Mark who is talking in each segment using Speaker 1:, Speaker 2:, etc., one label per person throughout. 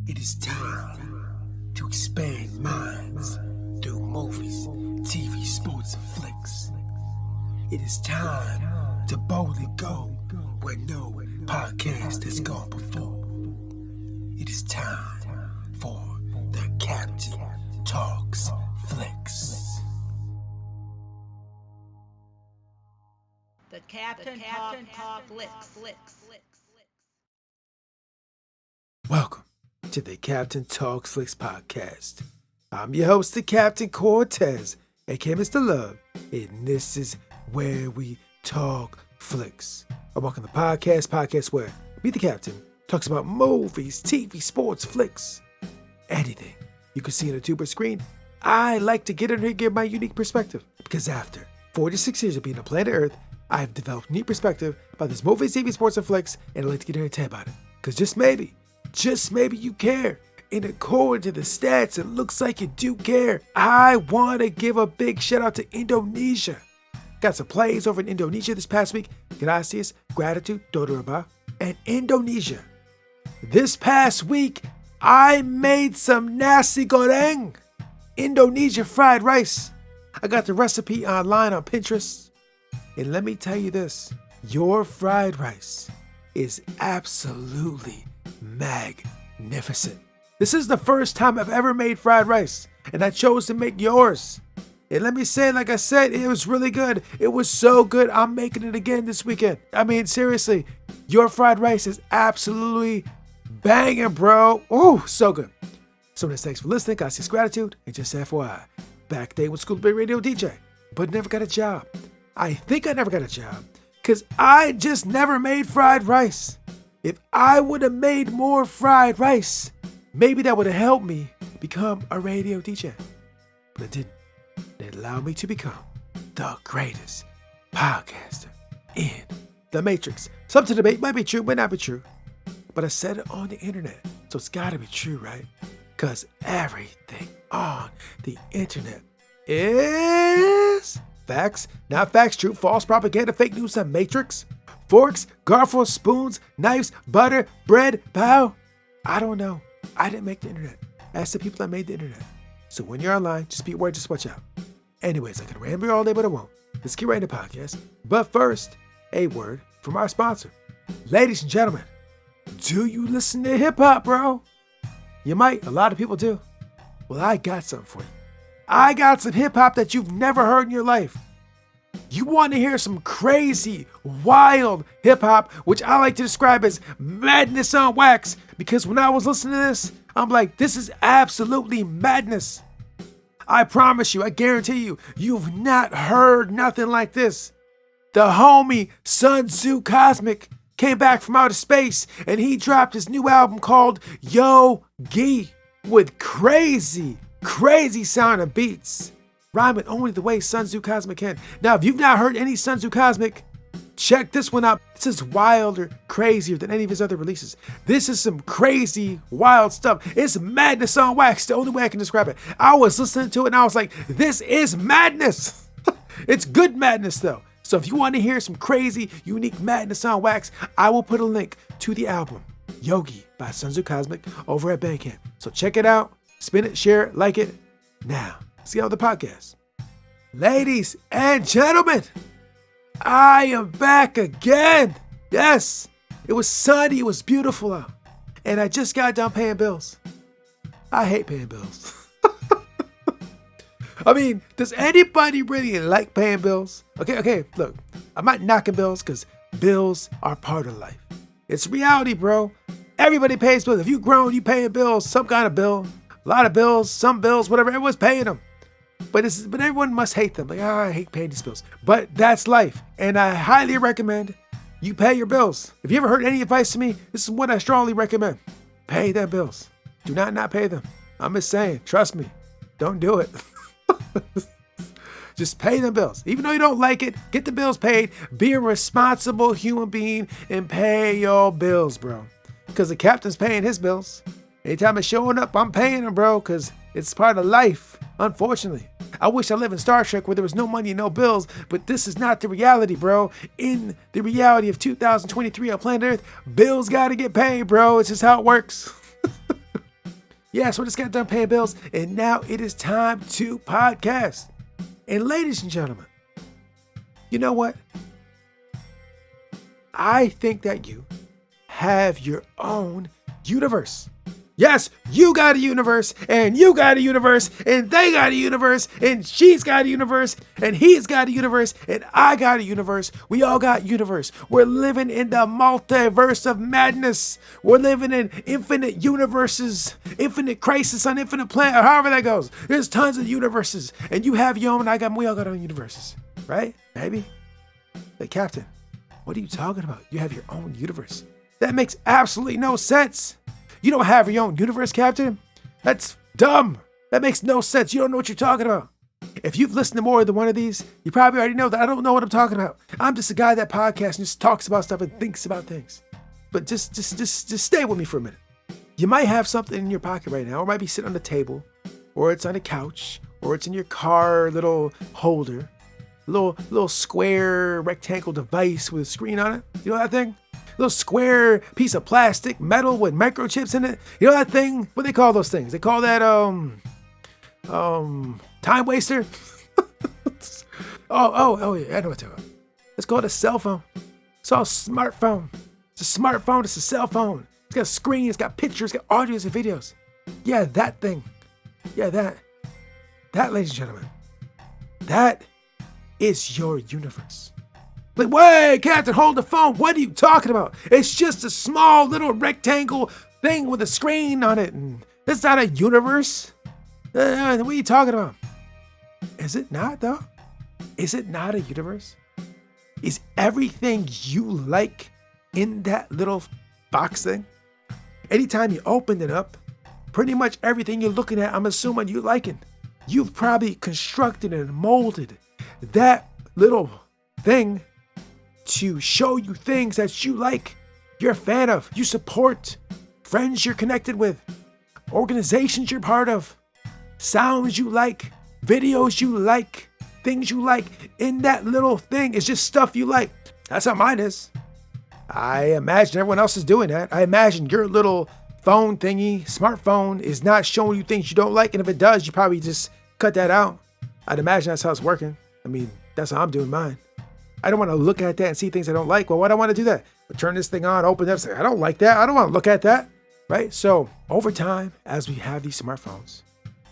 Speaker 1: It is time to expand minds through movies, TV, sports, and flicks. It is time to boldly go where no podcast has gone before. It is time for the Captain Talks Flicks.
Speaker 2: The Captain Talk Flicks.
Speaker 1: Welcome to the Captain Talks Flicks podcast. I'm your host, the Captain Cortez, aka Mr. Love, and this is where we talk flicks. I welcome the podcast where me, the Captain, talks about movies, TV, sports, flicks, anything you can see on a tuber screen. I like to get in here and give my unique perspective, because after 46 years of being on planet Earth, I have developed a new perspective about this movies, TV, sports, and flicks, and I'd like to get in here and tell you about it. Because just maybe you care. And according to the stats, it looks like you do care. I want to give a big shout out to Indonesia. Got some plays over in Indonesia this past week. Gracias, gratitude, Dodoraba, and Indonesia. This past week, I made some nasi goreng, Indonesia fried rice. I got the recipe online on Pinterest. And let me tell you this, your fried rice is absolutely magnificent. This is the first time I've ever made fried rice, and I chose to make yours. And let me say, like I said, it was really good. It was so good, I'm making it again this weekend. I mean, seriously, your fried rice is absolutely banging, bro. Oh, so good. So thanks for listening. Gracias, gratitude. And just FYI, back day with School Bay Radio DJ, but never got a job. I think I never got a job because I just never made fried rice. If I would have made more fried rice, maybe that would have helped me become a radio DJ. But it didn't. It allowed me to become the greatest podcaster in the Matrix. Some to debate might be true, might not be true. But I said it on the internet, so it's gotta be true, right? Because everything on the internet is facts, not facts, true, false, propaganda, fake news, and Matrix. Forks, garfels, spoons, knives, butter, bread, pow. I don't know. I didn't make the internet. Ask the people that made the internet. So when you're online, just be aware, just watch out. Anyways, I can ramble all day, but I won't. Let's get right into the podcast. But first, a word from our sponsor. Ladies and gentlemen, do you listen to hip hop, bro? You might. A lot of people do. Well, I got something for you. I got some hip hop that you've never heard in your life. You want to hear some crazy, wild hip hop, which I like to describe as madness on wax, because when I was listening to this, I'm like, this is absolutely madness. I promise you, I guarantee you, you've not heard nothing like this. The homie SonZu Cosmic came back from outer space and he dropped his new album called Yo-Gi with crazy sounding beats, rhyming only the way SonZu Cosmic can. Now, if you've not heard any SonZu Cosmic, check this one out. This is wilder, crazier than any of his other releases. This is some crazy, wild stuff. It's madness on wax, the only way I can describe it. I was listening to it and I was like, this is madness. It's good madness though. So if you want to hear some crazy, unique madness on wax, I will put a link to the album Yo-Gi by SonZu Cosmic over at Bandcamp. So check it out, spin it, share it, like it. Now, let's get on the podcast. Ladies and gentlemen, I am back again. Yes, it was sunny, it was beautiful out. And I just got done paying bills. I hate paying bills. I mean, does anybody really like paying bills? Okay, look, I'm not knocking bills because bills are part of life. It's reality, bro. Everybody pays bills. If you grown, you paying bills, some kind of bill, a lot of bills, some bills, whatever, everyone's paying them. But everyone must hate them. Like, I hate paying these bills. But that's life. And I highly recommend you pay your bills. If you ever heard any advice to me, this is what I strongly recommend. Pay them bills. Do not pay them. I'm just saying, trust me. Don't do it. Just pay them bills. Even though you don't like it, get the bills paid. Be a responsible human being and pay your bills, bro. Because the captain's paying his bills. Anytime it's showing up, I'm paying them, bro, because it's part of life, unfortunately. I wish I lived in Star Trek where there was no money and no bills, but this is not the reality, bro. In the reality of 2023 on planet Earth, bills gotta get paid, bro. It's just how it works. Yeah, so I just got done paying bills, and now it is time to podcast. And ladies and gentlemen, you know what? I think that you have your own universe. Yes, you got a universe, and you got a universe, and they got a universe, and she's got a universe, and he's got a universe, and I got a universe. We all got universe. We're living in the multiverse of madness. We're living in infinite universes, infinite crisis on infinite planet, however that goes. There's tons of universes, and you have your own, we all got our own universes, right? Maybe? Hey, Captain, what are you talking about? You have your own universe. That makes absolutely no sense. You don't have your own universe, Captain? That's dumb. That makes no sense. You don't know what you're talking about. If you've listened to more than one of these, you probably already know that I don't know what I'm talking about. I'm just a guy that podcasts and just talks about stuff and thinks about things. But just stay with me for a minute. You might have something in your pocket right now, or it might be sitting on the table, or it's on a couch, or it's in your car little holder, little square rectangle device with a screen on it. You know that thing? Little square piece of plastic, metal with microchips in it. You know that thing? What do they call those things? They call that time waster. oh yeah, I know what you're talking about. It's called a cell phone. It's all smartphone. It's a smartphone. It's a cell phone. It's got a screen. It's got pictures. It's got audios and videos. Yeah, that thing. Yeah, that, ladies and gentlemen, that is your universe. Like, wait, Captain, hold the phone. What are you talking about? It's just a small little rectangle thing with a screen on it. And it's not a universe. What are you talking about? Is it not, though? Is it not a universe? Is everything you like in that little box thing? Anytime you open it up, pretty much everything you're looking at, I'm assuming you liking. You've probably constructed and molded that little thing to show you things that you like, you're a fan of, you support, friends you're connected with, organizations you're part of, sounds you like, videos you like, things you like. In that little thing is just stuff you like. That's how mine is. I imagine everyone else is doing that. I imagine your little phone thingy, smartphone, is not showing you things you don't like, and if it does, you probably just cut that out. I'd imagine that's how it's working. I mean, that's how I'm doing mine. I don't want to look at that and see things I don't like. Well, why do I want to do that? But turn this thing on, open it up, say, I don't like that. I don't want to look at that, right? So over time, as we have these smartphones,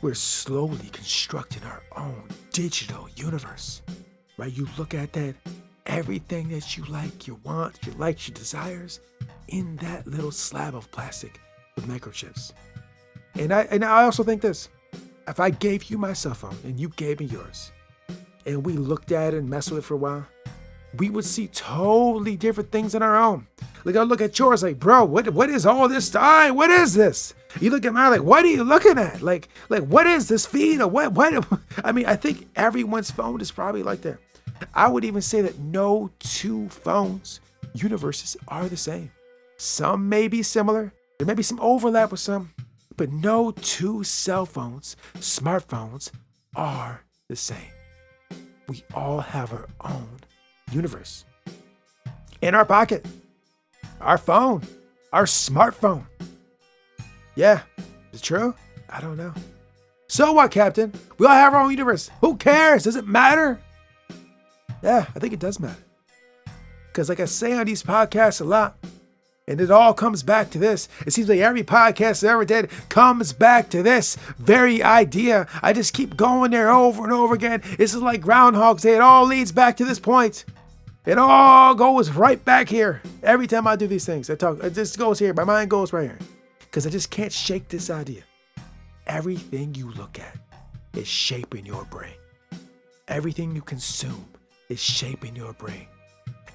Speaker 1: we're slowly constructing our own digital universe, right? You look at that, everything that you like, your wants, your likes, your desires, in that little slab of plastic with microchips. And I also think this, if I gave you my cell phone and you gave me yours, and we looked at it and messed with it for a while, we would see totally different things on our own. Like, I look at yours like, bro, what is all this time? What is this? You look at mine like, what are you looking at? Like what is this feed? Or what? I mean, I think everyone's phone is probably like that. I would even say that no two phones universes are the same. Some may be similar. There may be some overlap with some, but no two cell phones, smartphones, are the same. We all have our own universe. In our pocket, our phone, our smartphone. Yeah, is it true? I don't know. So what, Captain? We all have our own universe. Who cares? Does it matter? Yeah, I think it does matter. Because like I say on these podcasts a lot, and it all comes back to this. It seems like every podcast I ever did comes back to this very idea. I just keep going there over and over again. This is like Groundhog's Day. It all leads back to this point. It all goes right back here. Every time I do these things, it just goes here. My mind goes right here. Because I just can't shake this idea. Everything you look at is shaping your brain. Everything you consume is shaping your brain.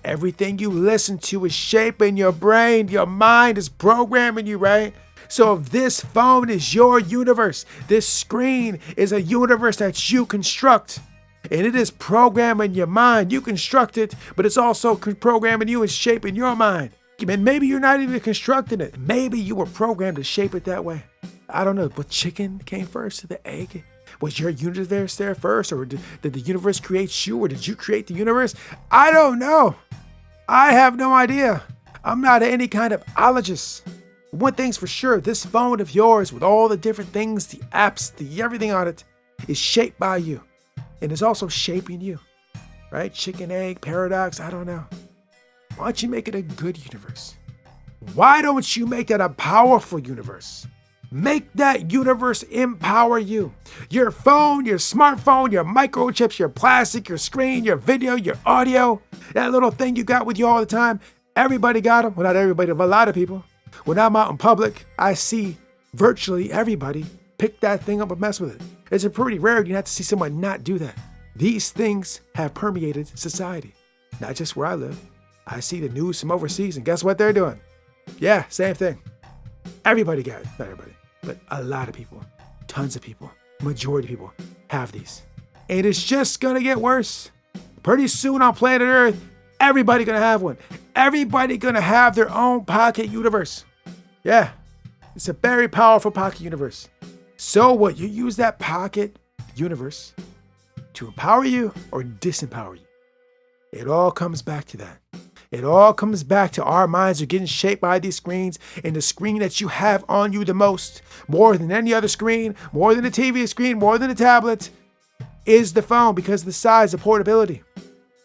Speaker 1: Everything you listen to is shaping your brain. Your mind is programming you, right? So if this phone is your universe, this screen is a universe that you construct, and it is programming your mind. You construct it, but it's also programming you and shaping your mind. And maybe you're not even constructing it. Maybe you were programmed to shape it that way. I don't know, but chicken came first to the egg? Was your universe there first, or did the universe create you, or did you create the universe? I don't know. I have no idea. I'm not any kind of ologist. One thing's for sure, this phone of yours with all the different things, the apps, the everything on it, is shaped by you. And is also shaping you. Right? Chicken, egg, paradox, I don't know. Why don't you make it a good universe? Why don't you make that a powerful universe? Make that universe empower you. Your phone, your smartphone, your microchips, your plastic, your screen, your video, your audio, that little thing you got with you all the time. Everybody got them. Well, not everybody, but a lot of people. When I'm out in public, I see virtually everybody pick that thing up and mess with it. It's a pretty rare you have to see someone not do that. These things have permeated society, not just where I live. I see the news from overseas, and guess what they're doing? Yeah, same thing. Everybody got it. Not everybody, but a lot of people, tons of people, majority of people have these. And it's just going to get worse. Pretty soon on planet Earth, everybody going to have one. Everybody going to have their own pocket universe. Yeah, it's a very powerful pocket universe. So what? You use that pocket universe to empower you or disempower you. It all comes back to that. It all comes back to our minds are getting shaped by these screens, and the screen that you have on you the most, more than any other screen, more than a TV screen, more than a tablet, is the phone because of the size, the portability.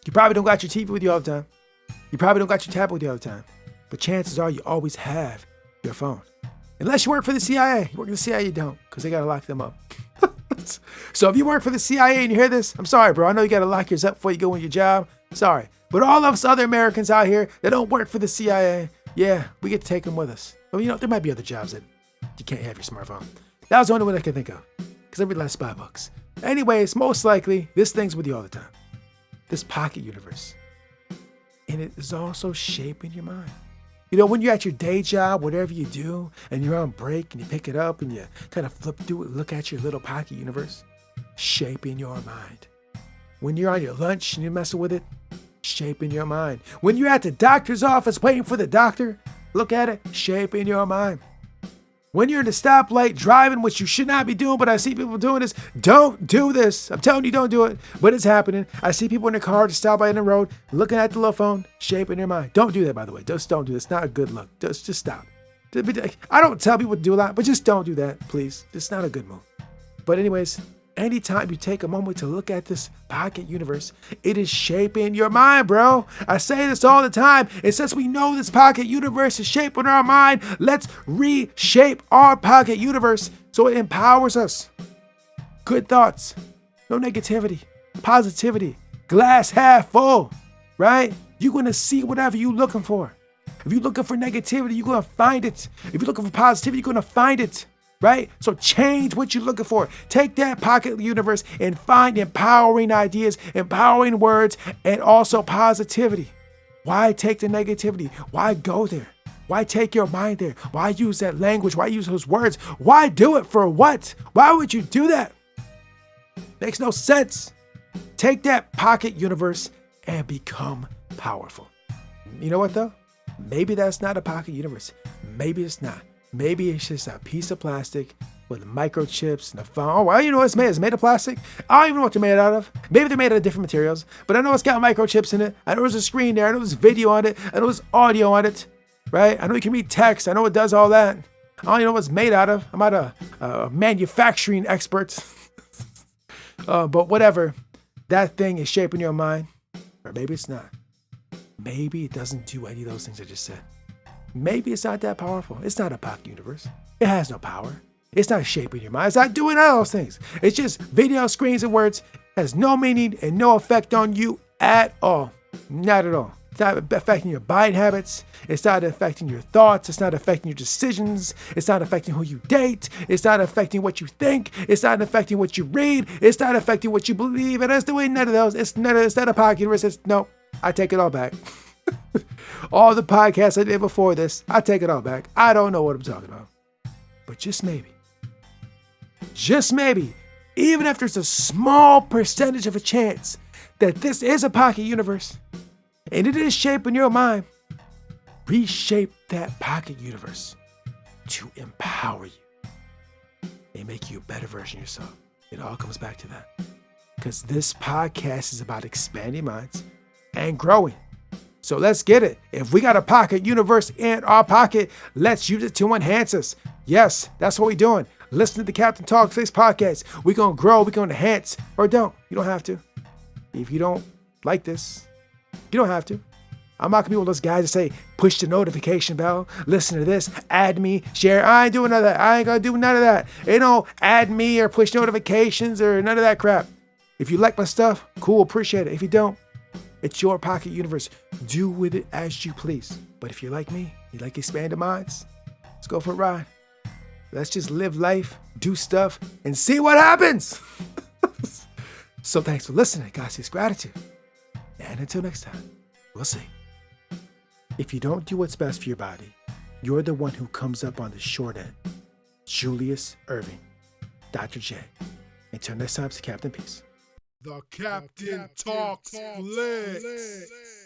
Speaker 1: You probably don't got your TV with you all the time. You probably don't got your tablet with you all the time. But chances are you always have your phone. Unless you work for the CIA. You work for the CIA, you don't, because they got to lock them up. So if you work for the CIA and you hear this, I'm sorry, bro. I know you got to lock yours up before you go on your job. Sorry. But all of us other Americans out here that don't work for the CIA, yeah, we get to take them with us. Well, you know, there might be other jobs that you can't have your smartphone. That was the only one I could think of, because I read last $5. Anyways, most likely, this thing's with you all the time. This pocket universe. And it is also shaping your mind. You know, when you're at your day job, whatever you do, and you're on break and you pick it up and you kind of flip through it, look at your little pocket universe, shaping your mind. When you're on your lunch and you're messing with it, shaping your mind. When you're at the doctor's office waiting for the doctor, look at it, shaping your mind. When you're in the stoplight driving, which you should not be doing, but I see people doing this, don't do this. I'm telling you, don't do it, but it's happening. I see people in the car to stop by in the road, looking at the little phone, shaping their mind. Don't do that, by the way. Just don't do this. It's not a good look. Just stop. I don't tell people to do a lot, but just don't do that, please. It's not a good move. But anyways, anytime you take a moment to look at this pocket universe, it is shaping your mind, bro. I say this all the time. And since we know this pocket universe is shaping our mind, let's reshape our pocket universe so it empowers us. Good thoughts, no negativity, positivity, glass half full, right? You're going to see whatever you're looking for. If you're looking for negativity, you're going to find it. If you're looking for positivity, you're going to find it. Right? So change what you're looking for. Take that pocket universe and find empowering ideas, empowering words, and also positivity. Why take the negativity? Why go there? Why take your mind there? Why use that language? Why use those words? Why do it for what? Why would you do that? Makes no sense. Take that pocket universe and become powerful. You know what though? Maybe that's not a pocket universe. Maybe it's not. Maybe it's just a piece of plastic with microchips and a phone. Oh, well, you know what it's made? It's made of plastic. I don't even know what they're made out of. Maybe they're made out of different materials, but I know it's got microchips in it. I know there's a screen there. I know there's video on it. I know there's audio on it, right? I know you can read text. I know it does all that. I don't even know what it's made out of. I'm not a manufacturing expert. But whatever, that thing is shaping your mind, or maybe it's not. Maybe it doesn't do any of those things I just said. Maybe it's not that powerful. It's not a pocket universe. It has no power. It's not shaping your mind. It's not doing all those things. It's just video, screens, and words. It has no meaning and no effect on you at all. Not at all. It's not affecting your buying habits. It's not affecting your thoughts. It's not affecting your decisions. It's not affecting who you date. It's not affecting what you think. It's not affecting what you read. It's not affecting what you believe. And it's doing none of those. It's not a pocket universe. No, I take it all back. All the podcasts I did before this, I take it all back. I don't know what I'm talking about. But just maybe, even if there's a small percentage of a chance that this is a pocket universe and it is shaping your mind, reshape that pocket universe to empower you and make you a better version of yourself. It all comes back to that. Because this podcast is about expanding minds and growing. So let's get it. If we got a pocket universe in our pocket, let's use it to enhance us. Yes, that's what we're doing. Listen to the Captain Talk Flicks podcast. We're going to grow, we're going to enhance, or don't. You don't have to. If you don't like this, you don't have to. I'm not going to be one of those guys that say, push the notification bell, listen to this, add me, share. I ain't doing none of that. I ain't going to do none of that. Ain't no add me or push notifications or none of that crap. If you like my stuff, cool, appreciate it. If you don't, it's your pocket universe. Do with it as you please. But if you're like me, you like expanded minds, let's go for a ride. Let's just live life, do stuff, and see what happens. So thanks for listening. God sees gratitude. And until next time, we'll see. If you don't do what's best for your body, you're the one who comes up on the short end. Julius Irving, Dr. J. Until next time, it's Captain Peace.
Speaker 3: The Captain Talks Flicks.